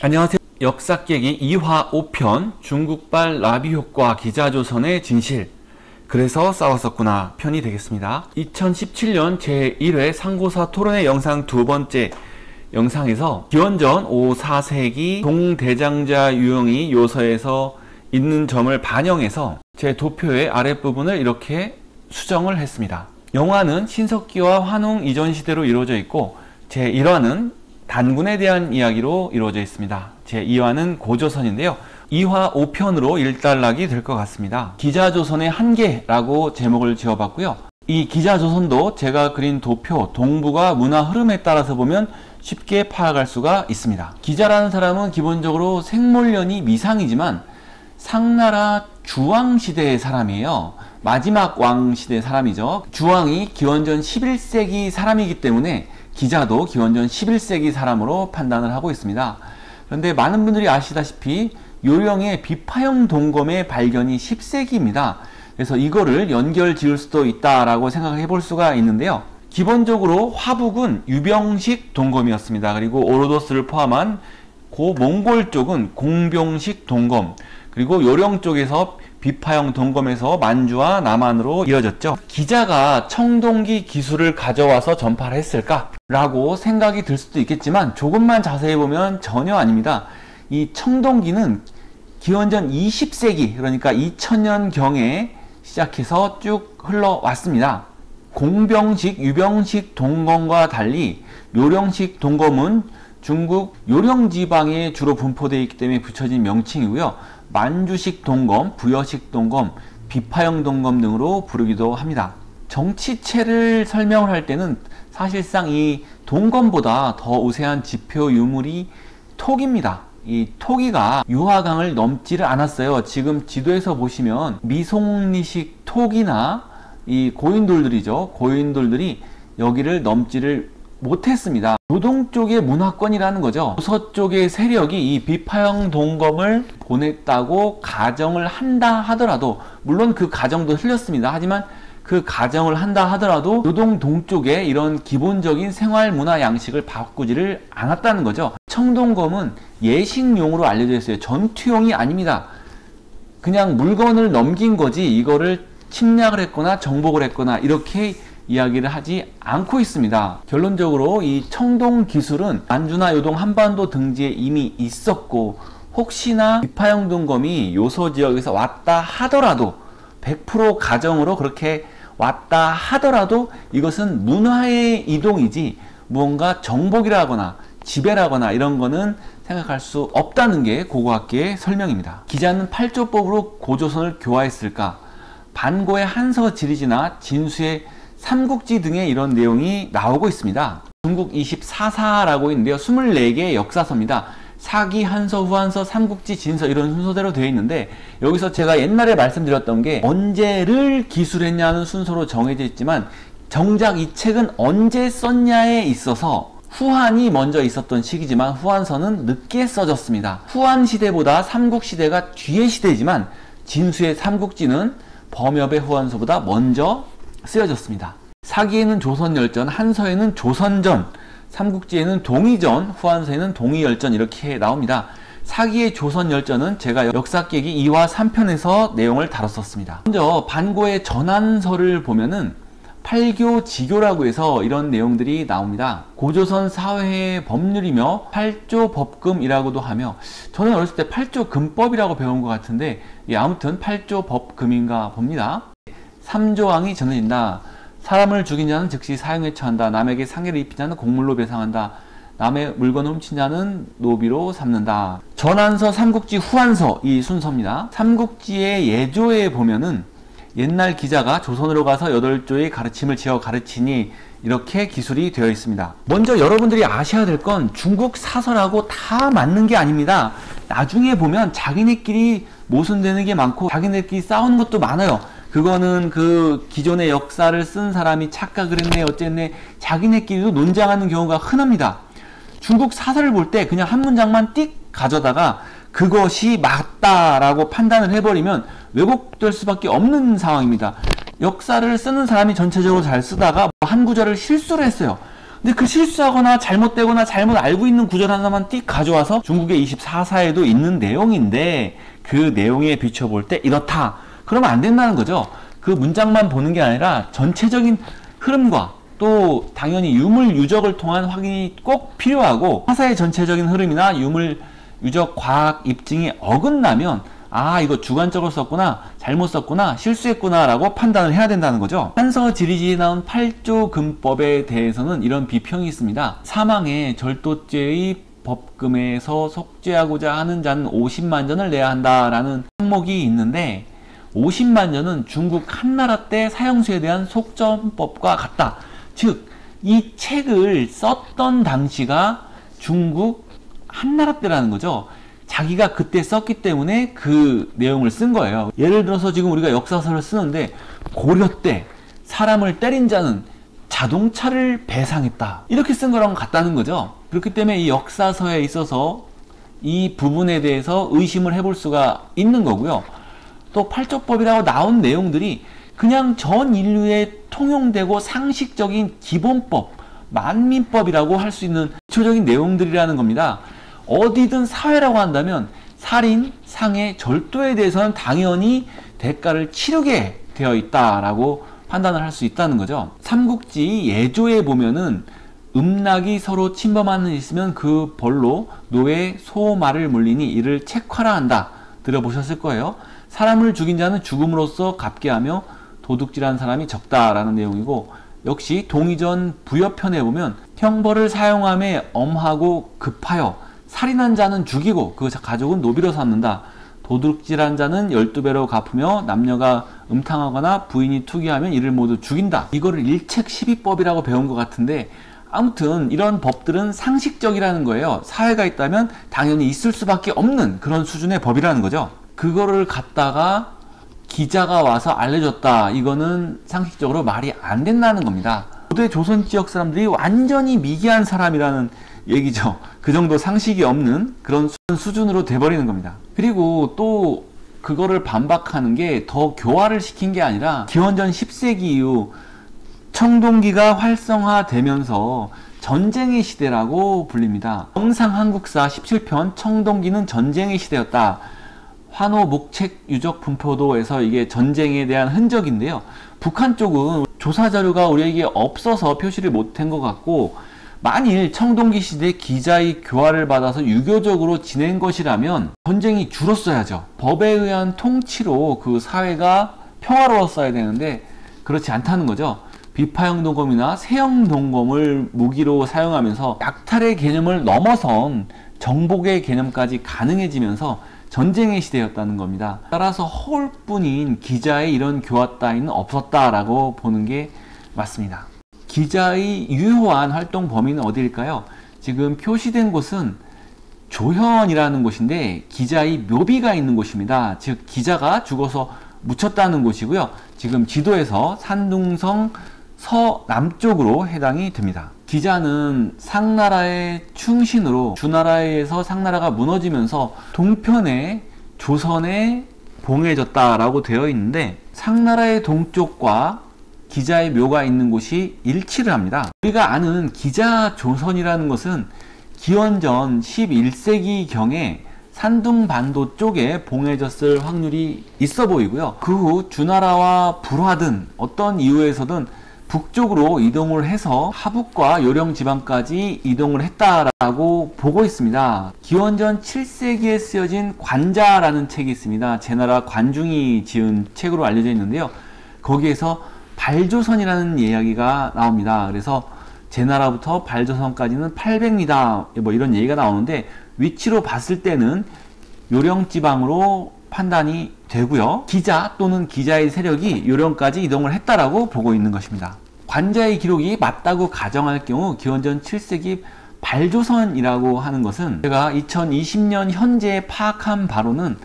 안녕하세요. 역사깨기 2화 5편 중국발 라비 효과 기자조선의 진실, 그래서 싸웠었구나 편이 되겠습니다. 2017년 제1회 상고사 토론회 영상 두 번째 영상에서 기원전 5, 4세기 동대장자 유형이 요서에서 있는 점을 반영해서 제 도표의 아랫부분을 이렇게 수정을 했습니다. 영화는 신석기와 환웅 이전 시대로 이루어져 있고, 제1화는 단군에 대한 이야기로 이루어져 있습니다. 제2화는 고조선인데요. 2화 5편으로 일단락이 될 것 같습니다. 기자조선의 한계라고 제목을 지어봤고요. 이 기자조선도 제가 그린 도표, 동북아 문화 흐름에 따라서 보면 쉽게 파악할 수가 있습니다. 기자라는 사람은 기본적으로 생물년이 미상이지만 상나라 주왕시대의 사람이에요. 마지막 왕시대 사람이죠. 주왕이 기원전 11세기 사람이기 때문에 기자도 기원전 11세기 사람으로 판단을 하고 있습니다. 그런데 많은 분들이 아시다시피 요령의 비파형 동검의 발견이 10세기입니다. 그래서 이거를 연결 지을 수도 있다라고 생각해 볼 수가 있는데요. 기본적으로 화북은 유병식 동검이었습니다. 그리고 오로도스를 포함한 고 몽골 쪽은 공병식 동검, 그리고 요령 쪽에서 비파형 동검에서 만주와 남한으로 이어졌죠. 기자가 청동기 기술을 가져와서 전파를 했을까? 라고 생각이 들 수도 있겠지만 조금만 자세히 보면 전혀 아닙니다. 이 청동기는 기원전 20세기, 그러니까 2000년경에 시작해서 쭉 흘러왔습니다. 공병식, 유병식 동검과 달리 요령식 동검은 중국 요령지방에 주로 분포되어 있기 때문에 붙여진 명칭이고요. 만주식 동검, 부여식 동검, 비파형 동검 등으로 부르기도 합니다. 정치체를 설명을 할 때는 사실상 이 동검보다 더 우세한 지표 유물이 톡입니다. 이 톡이가 유화강을 넘지를 않았어요. 지금 지도에서 보시면 미송리식 톡이나 이 고인돌들이죠. 고인돌들이 여기를 넘지를 못했습니다. 노동 쪽의 문화권이라는 거죠. 서쪽의 세력이 이 비파형 동검을 보냈다고 가정을 한다 하더라도, 물론 그 가정도 틀렸습니다. 하지만 그 가정을 한다 하더라도 노동 동쪽에 이런 기본적인 생활 문화 양식을 바꾸지를 않았다는 거죠. 청동검은 예식용으로 알려져 있어요. 전투용이 아닙니다. 그냥 물건을 넘긴 거지 이거를 침략을 했거나 정복을 했거나 이렇게 이야기를 하지 않고 있습니다. 결론적으로 이 청동 기술은 만주나 요동 한반도 등지에 이미 있었고, 혹시나 비파형 동검이 요소 지역에서 왔다 하더라도 100% 가정으로 그렇게 왔다 하더라도 이것은 문화의 이동이지 무언가 정복이라거나 지배라거나 이런 거는 생각할 수 없다는 게 고고학계의 설명입니다. 기자는 8조법으로 고조선을 교화했을까? 반고의 한서 지리지나 진수의 삼국지 등의 이런 내용이 나오고 있습니다. 중국 24사라고 있는데요. 24개의 역사서입니다. 사기, 한서, 후한서, 삼국지, 진서 이런 순서대로 되어 있는데, 여기서 제가 옛날에 말씀드렸던 게 언제를 기술했냐는 순서로 정해져 있지만 정작 이 책은 언제 썼냐에 있어서 후한이 먼저 있었던 시기지만 후한서는 늦게 써졌습니다. 후한 시대보다 삼국 시대가 뒤의 시대지만 진수의 삼국지는 범협의 후한서보다 먼저 쓰여졌습니다. 사기에는 조선열전, 한서에는 조선전, 삼국지에는 동의전, 후한서에는 동의열전 이렇게 나옵니다. 사기의 조선열전은 제가 역사깨기 2화 3편에서 내용을 다뤘었습니다. 먼저 반고의 전한서를 보면은 팔교지교라고 해서 이런 내용들이 나옵니다. 고조선 사회의 법률이며 8조 법금이라고도 하며, 저는 어렸을 때 8조 금법이라고 배운 것 같은데 아무튼 8조 법금인가 봅니다. 3조왕이 전해진다. 사람을 죽인 자는 즉시 사형에 처한다. 남에게 상해를 입힌 자는 곡물로 배상한다. 남의 물건을 훔친 자는 노비로 삼는다. 전한서, 삼국지, 후한서 이 순서입니다. 삼국지의 예조에 보면은 옛날 기자가 조선으로 가서 8조의 가르침을 지어 가르치니 이렇게 기술이 되어 있습니다. 먼저 여러분들이 아셔야 될 건 중국 사설하고 다 맞는 게 아닙니다. 나중에 보면 자기네끼리 모순되는 게 많고 자기네끼리 싸우는 것도 많아요. 그거는 그 기존의 역사를 쓴 사람이 착각을 했네 어쨌네 자기네끼리도 논쟁하는 경우가 흔합니다. 중국 사설을 볼 때 그냥 한 문장만 띡 가져다가 그것이 맞다라고 판단을 해버리면 왜곡될 수밖에 없는 상황입니다. 역사를 쓰는 사람이 전체적으로 잘 쓰다가 한 구절을 실수를 했어요. 근데 그 실수하거나 잘못되거나 잘못 알고 있는 구절 하나만 띡 가져와서 중국의 24사에도 있는 내용인데 그 내용에 비춰볼 때 이렇다. 그러면 안 된다는 거죠. 그 문장만 보는 게 아니라 전체적인 흐름과 또 당연히 유물 유적을 통한 확인이 꼭 필요하고 화사의 전체적인 흐름이나 유물 유적 과학 입증이 어긋나면 아 이거 주관적으로 썼구나 잘못 썼구나 실수했구나 라고 판단을 해야 된다는 거죠. 한서 지리지에 나온 8조 금법에 대해서는 이런 비평이 있습니다. 사망의 절도죄의 법금에서 속죄하고자 하는 자는 50만 전을 내야 한다 라는 항목이 있는데 50만 전은 중국 한나라 때 사형수에 대한 속전법과 같다. 즉 이 책을 썼던 당시가 중국 한나라 때라는 거죠. 자기가 그때 썼기 때문에 그 내용을 쓴 거예요. 예를 들어서 지금 우리가 역사서를 쓰는데 고려 때 사람을 때린 자는 자동차를 배상했다. 이렇게 쓴 거랑 같다는 거죠. 그렇기 때문에 이 역사서에 있어서 이 부분에 대해서 의심을 해볼 수가 있는 거고요. 또 팔조법이라고 나온 내용들이 그냥 전 인류에 통용되고 상식적인 기본법, 만민법이라고 할 수 있는 기초적인 내용들이라는 겁니다. 어디든 사회라고 한다면 살인, 상해, 절도에 대해서는 당연히 대가를 치르게 되어 있다라고 판단을 할 수 있다는 거죠. 삼국지 예조에 보면은 음락이 서로 침범하는 일 있으면 그 벌로 노예, 소, 말을 물리니 이를 책화라 한다. 들어보셨을 거예요. 사람을 죽인 자는 죽음으로써 갚게 하며 도둑질한 사람이 적다라는 내용이고 역시 동의전 부여편에 보면 형벌을 사용함에 엄하고 급하여 살인한 자는 죽이고 그 가족은 노비로 삼는다. 도둑질한 자는 12배로 갚으며 남녀가 음탕하거나 부인이 투기하면 이를 모두 죽인다. 이거를 일책 12법이라고 배운 것 같은데 아무튼 이런 법들은 상식적이라는 거예요. 사회가 있다면 당연히 있을 수밖에 없는 그런 수준의 법이라는 거죠. 그거를 갖다가 기자가 와서 알려줬다. 이거는 상식적으로 말이 안 된다는 겁니다. 고대 조선 지역 사람들이 완전히 미개한 사람이라는 얘기죠. 그 정도 상식이 없는 그런 수준으로 돼버리는 겁니다. 그리고 또 그거를 반박하는 게 더 교화를 시킨 게 아니라 기원전 10세기 이후 청동기가 활성화되면서 전쟁의 시대라고 불립니다. 영상한국사 17편 청동기는 전쟁의 시대였다. 환호 목책 유적 분포도에서 이게 전쟁에 대한 흔적인데요. 북한 쪽은 조사 자료가 우리에게 없어서 표시를 못한 것 같고 만일 청동기 시대 기자의 교화를 받아서 유교적으로 지낸 것이라면 전쟁이 줄었어야죠. 법에 의한 통치로 그 사회가 평화로웠어야 되는데 그렇지 않다는 거죠. 비파형 동검이나 세형 동검을 무기로 사용하면서 약탈의 개념을 넘어선 정복의 개념까지 가능해지면서 전쟁의 시대였다는 겁니다. 따라서 허울뿐인 기자의 이런 교화 따위는 없었다라고 보는 게 맞습니다. 기자의 유효한 활동 범위는 어디일까요? 지금 표시된 곳은 조현이라는 곳인데 기자의 묘비가 있는 곳입니다. 즉 기자가 죽어서 묻혔다는 곳이고요. 지금 지도에서 산둥성 서남쪽으로 해당이 됩니다. 기자는 상나라의 충신으로 주나라에 의해서 상나라가 무너지면서 동편에 조선에 봉해졌다라고 되어 있는데 상나라의 동쪽과 기자의 묘가 있는 곳이 일치를 합니다. 우리가 아는 기자 조선이라는 것은 기원전 11세기경에 산둥반도 쪽에 봉해졌을 확률이 있어 보이고요. 그 후 주나라와 불화든 어떤 이유에서든 북쪽으로 이동을 해서 하북과 요령 지방까지 이동을 했다라고 보고 있습니다. 기원전 7세기에 쓰여진 관자라는 책이 있습니다. 제나라 관중이 지은 책으로 알려져 있는데요. 거기에서 발조선이라는 이야기가 나옵니다. 그래서 제나라부터 발조선까지는 800리다 뭐 이런 얘기가 나오는데 위치로 봤을 때는 요령지방으로 판단이 되고요. 기자 또는 기자의 세력이 요령까지 이동을 했다라고 보고 있는 것입니다. 관자의 기록이 맞다고 가정할 경우 기원전 7세기 발조선이라고 하는 것은 제가 2020년 현재 파악한 바로는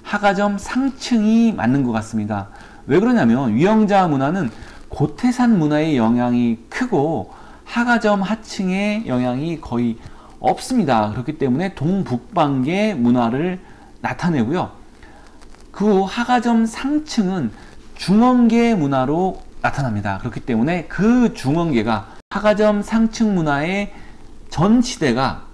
하가점 상층이 맞는 것 같습니다. 왜 그러냐면 위영자 문화는 고태산 문화의 영향이 크고 하가점 하층의 영향이 거의 없습니다. 그렇기 때문에 동북방계 문화를 나타내고요. 그 후 하가점 상층은 중원계 문화로 나타납니다. 그렇기 때문에 그 중원계가 하가점 상층 문화의 전 시대가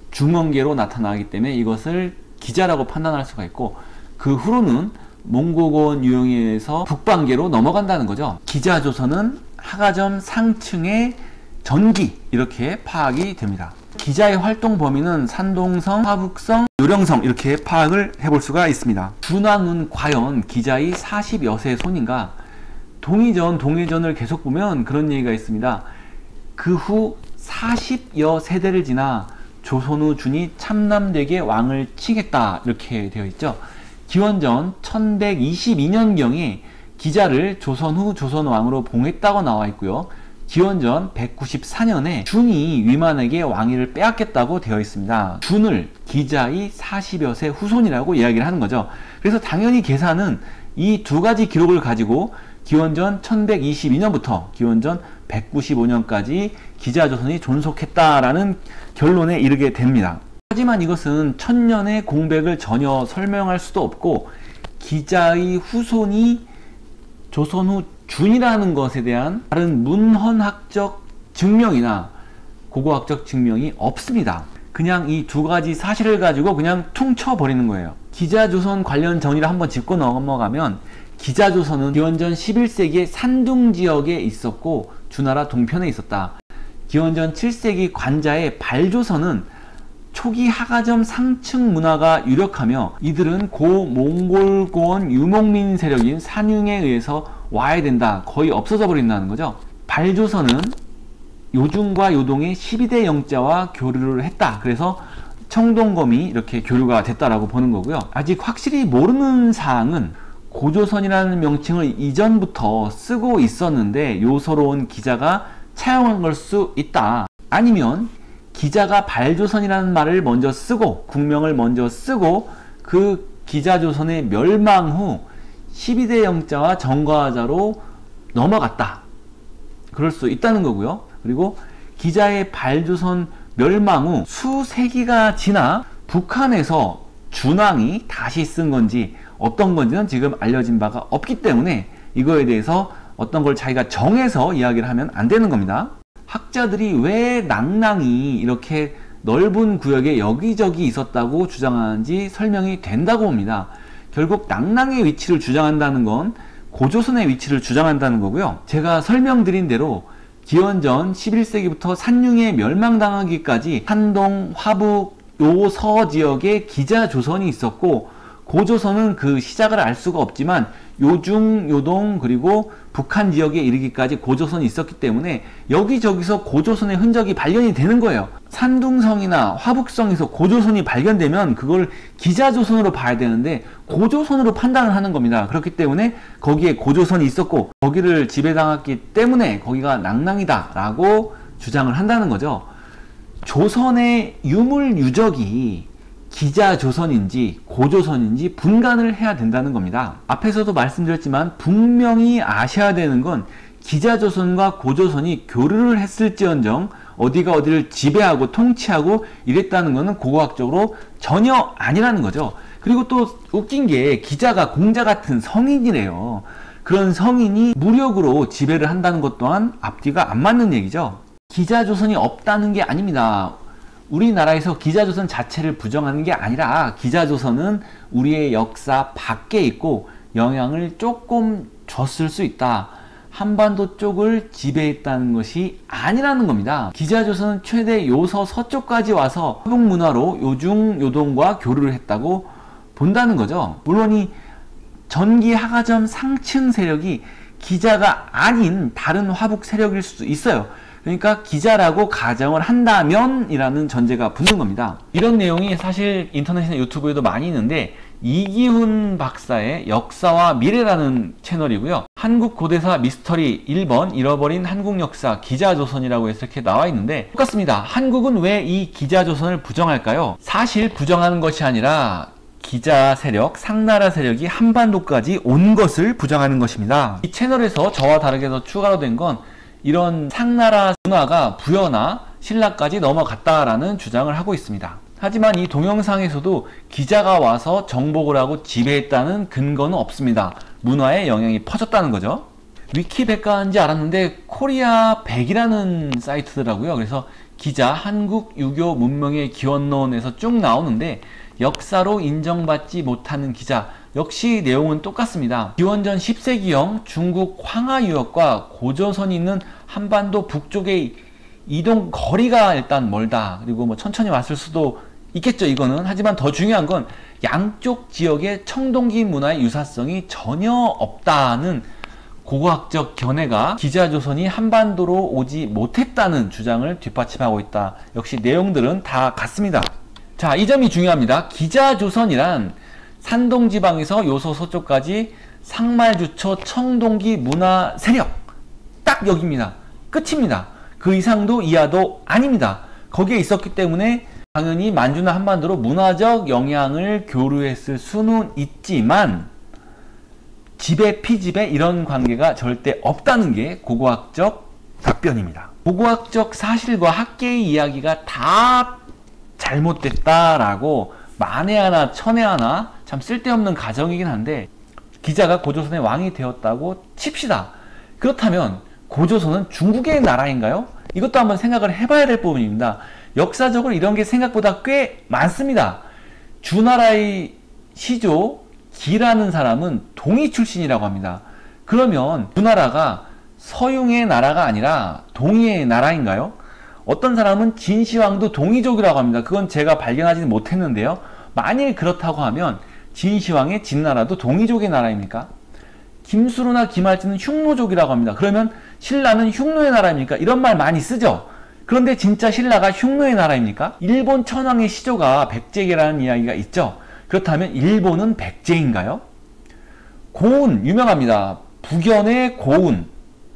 중원계로 나타나기 때문에 이것을 기자라고 판단할 수가 있고, 그 후로는 몽고고원 유형에 의해서 북방계로 넘어간다는 거죠. 기자조선은 하가점 상층의 전기, 이렇게 파악이 됩니다. 기자의 활동 범위는 산동성, 화북성, 요령성, 이렇게 파악을 해볼 수가 있습니다. 준왕은 과연 기자의 40여 세 손인가? 동의전을 계속 보면 그런 얘기가 있습니다. 그 후 40여 세대를 지나 조선후 준이 참남되게 왕을 칭했다, 이렇게 되어 있죠. 기원전 1122년경에 기자를 조선후 조선왕으로 봉했다고 나와 있고요. 기원전 194년에 준이 위만에게 왕위를 빼앗겼다고 되어 있습니다. 준을 기자의 40여 세 후손이라고 이야기를 하는 거죠. 그래서 당연히 계산은 이 두 가지 기록을 가지고 기원전 1122년부터 기원전 195년까지 기자조선이 존속했다라는 결론에 이르게 됩니다. 하지만 이것은 천년의 공백을 전혀 설명할 수도 없고, 기자의 후손이 조선 후 준이라는 것에 대한 다른 문헌학적 증명이나 고고학적 증명이 없습니다. 그냥 이 두 가지 사실을 가지고 그냥 퉁쳐버리는 거예요. 기자조선 관련 정의를 한번 짚고 넘어가면, 기자조선은 기원전 11세기에 산둥지역에 있었고 주나라 동편에 있었다. 기원전 7세기 관자의 발조선은 초기 하가점 상층 문화가 유력하며, 이들은 고몽골고원 유목민 세력인 산융에 의해서 와야 된다, 거의 없어져 버린다는 거죠. 발조선은 요중과 요동의 12대 영자와 교류를 했다. 그래서 청동검이 이렇게 교류가 됐다라고 보는 거고요. 아직 확실히 모르는 사항은 고조선이라는 명칭을 이전부터 쓰고 있었는데 요소로운 기자가 차용한 걸 수 있다. 아니면 기자가 발조선이라는 말을 먼저 쓰고 국명을 먼저 쓰고 그 기자조선의 멸망 후 12대 영자와 정과자로 넘어갔다. 그럴 수 있다는 거고요. 그리고 기자의 발조선 멸망 후 수세기가 지나 북한에서 준왕이 다시 쓴 건지 어떤 건지는 지금 알려진 바가 없기 때문에 이거에 대해서 어떤 걸 자기가 정해서 이야기를 하면 안 되는 겁니다. 학자들이 왜 낭낭이 이렇게 넓은 구역에 여기저기 있었다고 주장하는지 설명이 된다고 봅니다. 결국 낭낭의 위치를 주장한다는 건 고조선의 위치를 주장한다는 거고요. 제가 설명드린 대로 기원전 11세기부터 산융에 멸망당하기까지 산동, 화북, 요서 지역에 기자조선이 있었고, 고조선은 그 시작을 알 수가 없지만 요중, 요동, 그리고 북한 지역에 이르기까지 고조선이 있었기 때문에 여기저기서 고조선의 흔적이 발견이 되는 거예요. 산둥성이나 화북성에서 고조선이 발견되면 그걸 기자조선으로 봐야 되는데 고조선으로 판단을 하는 겁니다. 그렇기 때문에 거기에 고조선이 있었고 거기를 지배당했기 때문에 거기가 낭낭이다 라고 주장을 한다는 거죠. 조선의 유물 유적이 기자조선인지 고조선인지 분간을 해야 된다는 겁니다. 앞에서도 말씀드렸지만 분명히 아셔야 되는 건 기자조선과 고조선이 교류를 했을지언정 어디가 어디를 지배하고 통치하고 이랬다는 것은 고고학적으로 전혀 아니라는 거죠. 그리고 또 웃긴 게 기자가 공자 같은 성인이래요. 그런 성인이 무력으로 지배를 한다는 것 또한 앞뒤가 안 맞는 얘기죠. 기자조선이 없다는 게 아닙니다. 우리나라에서 기자조선 자체를 부정하는 게 아니라 기자조선은 우리의 역사 밖에 있고 영향을 조금 줬을 수 있다. 한반도 쪽을 지배했다는 것이 아니라는 겁니다. 기자조선은 최대 요서 서쪽까지 와서 화북문화로 요중, 요동과 교류를 했다고 본다는 거죠. 물론 이 전기 하가점 상층 세력이 기자가 아닌 다른 화북 세력일 수도 있어요. 그러니까 기자라고 가정을 한다면 이라는 전제가 붙는 겁니다. 이런 내용이 사실 인터넷이나 유튜브에도 많이 있는데 이기훈 박사의 역사와 미래라는 채널이고요. 한국 고대사 미스터리 1번 잃어버린 한국 역사 기자조선이라고 해서 이렇게 나와 있는데 똑같습니다. 한국은 왜 이 기자조선을 부정할까요? 사실 부정하는 것이 아니라 기자 세력, 상나라 세력이 한반도까지 온 것을 부정하는 것입니다. 이 채널에서 저와 다르게 더 추가로 된 건 이런 상나라 문화가 부여나 신라까지 넘어갔다라는 주장을 하고 있습니다. 하지만 이 동영상에서도 기자가 와서 정복을 하고 지배했다는 근거는 없습니다. 문화에 영향이 퍼졌다는 거죠. 위키백과인지 알았는데 코리아 100이라는 사이트더라고요. 그래서 기자 한국 유교 문명의 기원론에서 쭉 나오는데 역사로 인정받지 못하는 기자, 역시 내용은 똑같습니다. 기원전 10세기형 중국 황하 유역과 고조선이 있는 한반도 북쪽의 이동 거리가 일단 멀다. 그리고 뭐 천천히 왔을 수도 있겠죠, 이거는. 하지만 더 중요한 건 양쪽 지역의 청동기 문화의 유사성이 전혀 없다는 고고학적 견해가 기자조선이 한반도로 오지 못했다는 주장을 뒷받침하고 있다. 역시 내용들은 다 같습니다. 자, 이 점이 중요합니다. 기자조선이란 산동지방에서 요소 서쪽까지 상말주초 청동기 문화 세력, 딱 여기입니다. 끝입니다. 그 이상도 이하도 아닙니다. 거기에 있었기 때문에 당연히 만주나 한반도로 문화적 영향을 교류했을 수는 있지만 지배 피지배 이런 관계가 절대 없다는 게 고고학적 답변입니다. 고고학적 사실과 학계의 이야기가 다 잘못됐다라고 만에 하나 천에 하나 참 쓸데없는 가정이긴 한데, 기자가 고조선의 왕이 되었다고 칩시다. 그렇다면 고조선은 중국의 나라인가요? 이것도 한번 생각을 해봐야 될 부분입니다. 역사적으로 이런 게 생각보다 꽤 많습니다. 주나라의 시조 기라는 사람은 동이 출신이라고 합니다. 그러면 주나라가 서융의 나라가 아니라 동이의 나라인가요? 어떤 사람은 진시황도 동이족이라고 합니다. 그건 제가 발견하지는 못했는데요. 만일 그렇다고 하면 진시황의 진나라도 동이족의 나라입니까? 김수로나 김할지는 흉노족이라고 합니다. 그러면 신라는 흉노의 나라입니까? 이런 말 많이 쓰죠. 그런데 진짜 신라가 흉노의 나라입니까? 일본 천황의 시조가 백제계라는 이야기가 있죠. 그렇다면 일본은 백제인가요? 고운 유명합니다. 북연의 고운,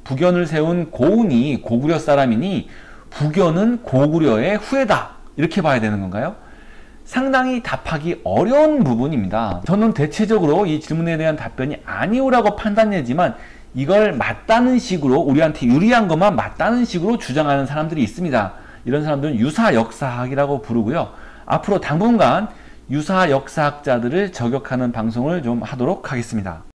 북연을 세운 고운이 고구려 사람이니 북연은 고구려의 후예다, 이렇게 봐야 되는 건가요? 상당히 답하기 어려운 부분입니다. 저는 대체적으로 이 질문에 대한 답변이 아니오라고 판단되지만 이걸 맞다는 식으로, 우리한테 유리한 것만 맞다는 식으로 주장하는 사람들이 있습니다. 이런 사람들은 유사역사학이라고 부르고요. 앞으로 당분간 유사역사학자들을 저격하는 방송을 좀 하도록 하겠습니다.